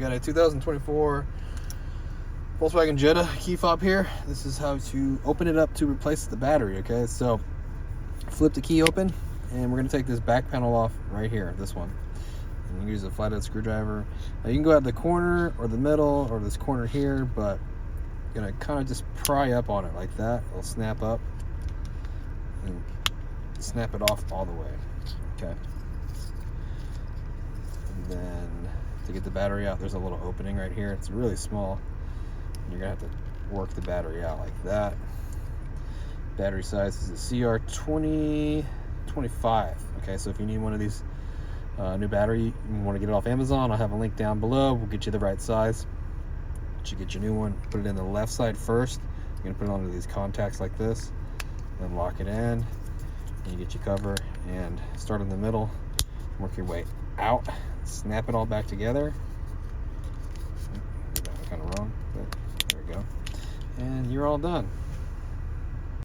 Got a 2024 Volkswagen Jetta key fob here. This is how to open it up to replace the battery. Okay, so flip the key open, and we're going to take this back panel off right here, this one. And you can use a flathead screwdriver. Now you can go out the corner or the middle or this corner here, but you're going to kind of just pry up on it like that. It'll snap up and snap it off all the way. Okay. And then to get the battery out, there's a little opening right here. It's really small. And you're gonna have to work the battery out like that. Battery size is a CR2025. Okay, so if you need one of these new battery, you want to get it off Amazon, I'll have a link down below. We'll get you the right size. But you get your new one, put it in the left side first. You're gonna put it onto these contacts like this, then lock it in, and you get your cover and start in the middle, work your way out, snap it all back together. Got that kind of wrong, but there we go, and you're all done.